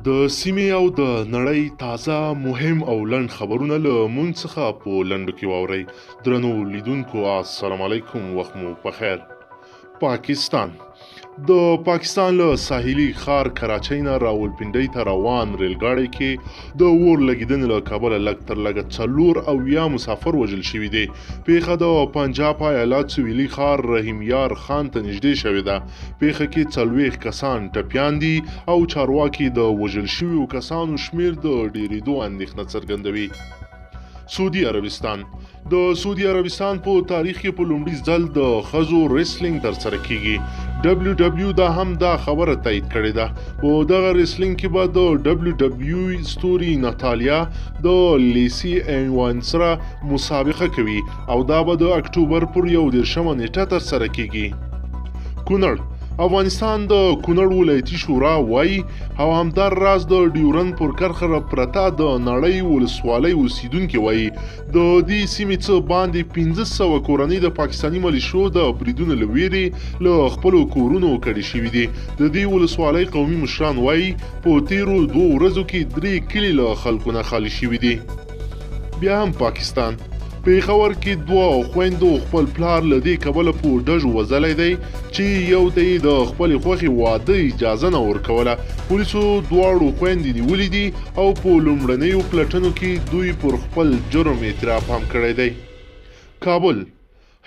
د سیمې او د نړۍ تازه مهم او لنډ خبرونه له مونږ څخه په لنډو کې واورئ. درنو لیدونکو السلام علیکم، وخت مو پخیر. پاکستان د پاکستان له ساحلي ښار کراچۍ نه راولپنډۍ ته روان ریلګاډی کې د اور لګېدنې له کبله لږ تر لږه 4 مسافر وژل شوي دي. پیښه د پنجاب ایالات سویلي ښار رحیم یار خان ته نږدې شوې ده. پیښه کې 40 کسان ټپیان دي او چارواکي د وژل شویو کسانو شمیر د ډېرېدو اندېښنه څرګندوي. سعودي عربستان د سعودي عربستان په تاریخ کې په لومړي ځل د ښځو ریسلینګ ترسره کیږي. WW دا هم دا خبره تایید کړې ده. په دغه ریسلینګ کې به د WW ستوري ناتالیا د لیسی ایوانس سره مسابقه کوي او دا به د اکتوبر پر 11 نیټه ترسره کیږي. کونړ افغانستان د کونړ ولایتي شورا وایي او همدار راز د ډیورن پر کرښه پرته د نړۍ ولسوالۍ اوسیدونکي وایي د دې سیمې څخه باندې 1500 کورنۍ د پاکستاني ملیشو د بریدونو له ویرې له خپلو کورونو کډې شوي دي. د دې ولسوالۍ قومي مشران وایي په تیرو 2 ورځو کې 3 کلي له خلکو نه خالي شوي دي. بیا هم پاکستان پیښور کې 2 خويندو خپل پلار له دې کبله په ډزو وژلی دی چې یو ته یې د خپلې خوښې واده اجازه نه ورکوله. پولیسو دواړو خویندې نیولې دي او په لومړنیو پلټنو کې دوی پر خپل جرم اعتراف هم کړی دی. کابل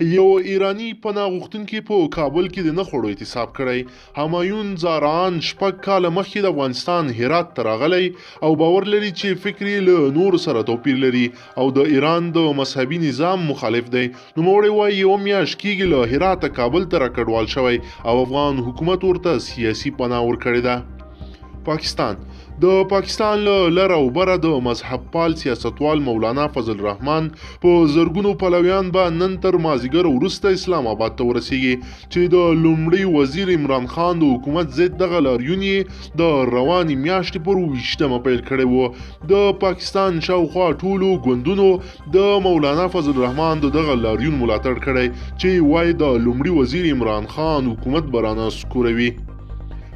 یو ایرانی پناه غوښتونکي په کابل کې د نه خوړو اعتصاب کړی. همایون زارعان 6 کاله مخکې د افغانستان هرات ته راغلی او باور لري چې فکر یې له نورو سره توپیر لري او د ایران د مذهبي نظام مخالف دی. نوموړی وایي 1 میاشت کېږي له هراته کابل ته راکډوال شوی او افغان حکومت ورته سیاسي پناه ورکړې ده. پاکستان د پاکستان له لر او بره د مذهب پال سیاستوال مولانا فضل الرحمن په زرګونو پلویان به نن تر مازدیګر وروسته اسلام آباد ته ورسیږي چې د لومړي وزیر عمران خان د حکومت ضد دغه لاریون یې د روانې میاشتې پر 20 پیل کړی و. د پاکستان شاوخوا ټولو ګوندونو د مولانا فضل الرحمن دغه لاریون ملاتړ کړی چې وایي د لومړي وزیر عمران خان حکومت برانه سکوروي.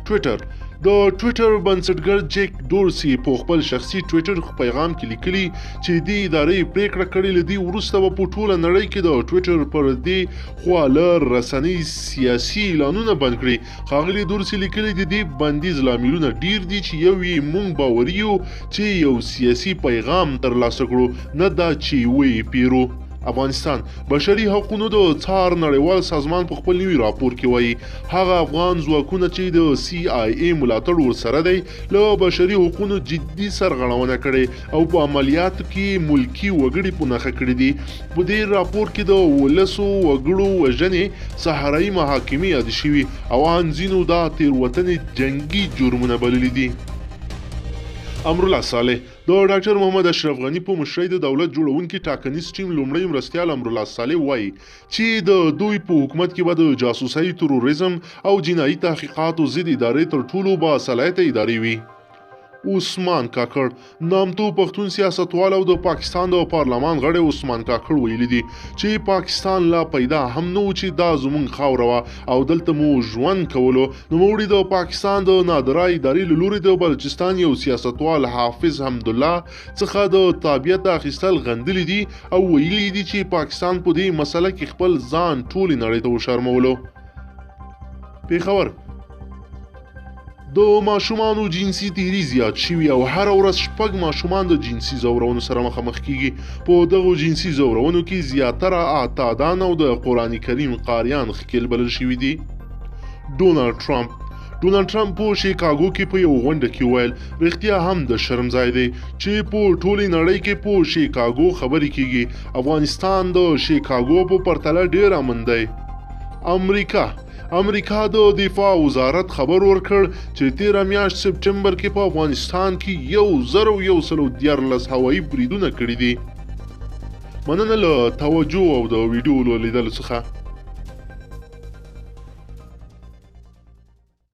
ټویټر د ټویټر بنسټګر جیک ډورسي په خپل شخصي ټویټر پیغام کې لیکلي چې دې ادارې پریکړه کړې لدی وروسته په ټوله نړۍ کې د ټویټر پر دې خواله رسنۍ سیاسي اعلانونه بند کړي. ښاغلي ډورسي لیکلي دي بندیز لاملونه ډیر دي چې یو یې مونږ باوري یو چې یو سیاسي پیغام ترلاسه کړو، نه دا چې وی پیرو. افغانستان بشري حقوقو د څار نړیوال سازمان په خپل نوي راپور کې وایي هغه افغان ځواکونه چې د CIA ملاتړ ورسره دی له بشري حقوقو جدي سرغړونه کړې او په عملیاتو کې ملکی وګړي په نښه کړي دي. په دې راپور کې د ولسو وګړو وژنې، صحرایي محاکمې یاد شوي او ان ځینو دا تیروتنې جنگي جرمونه بللي دي. امرالله صالح د ډاکټر محمد اشرف غنی په مشرۍ د دولت جوړونکي ټاکنیز ټیم لومړی مرستیال امرالله صالح وایي چې د دوی په حکومت کې به د جاسوسۍ، تروریزم او جنایي تحقیقاتو ضد ادارې تر ټولو باصلاحیته ادارې وي. عثمان کاکړ نامتو پښتون سیاستوال او د پاکستان د پارلمان غړی عثمان کاکړ ویلي دي چې پاکستان لا پیدا هم نه و چې دا زموږ خاوره وه او دلته مو ژوند کولو. نوموړي د پاکستان د نادره ادارې له لوري د بلوچستان یو سیاستوال حافظ حمدالله څخه د تابعیت اخیستل غندلي دي او ویلي دي چې پاکستان په دې مسله کې خپل ځان ټولې نړۍ ته وشرمولو. پیښور د ماشومانو جنسي تیري زیات شوي او هر ورځ 6 ماشومان د جنسي زورونو سره مخامخ کیږي. په دغه جنسي زورونو کې زیاتره اعتادان او د قرآن کریم قاریان ښکېل بلل شوي دي. ډونالډ ټرمپ په شیکاګو کې په یو غونډه کې ویل رښتیا هم د شرم ځای دی چې په ټولې نړۍ کې په شیکاګو خبرې کیږي. افغانستان د شیکاګو په پرتله ډیر امن دی. امریکا د دفاع وزارت خبر ورکړ چې 13 میاشت سپټمبر کې په افغانستان کې 1114 هوایي بریدونه کړي دي. مننه له توجه او د ویډیو لیدلو څخه.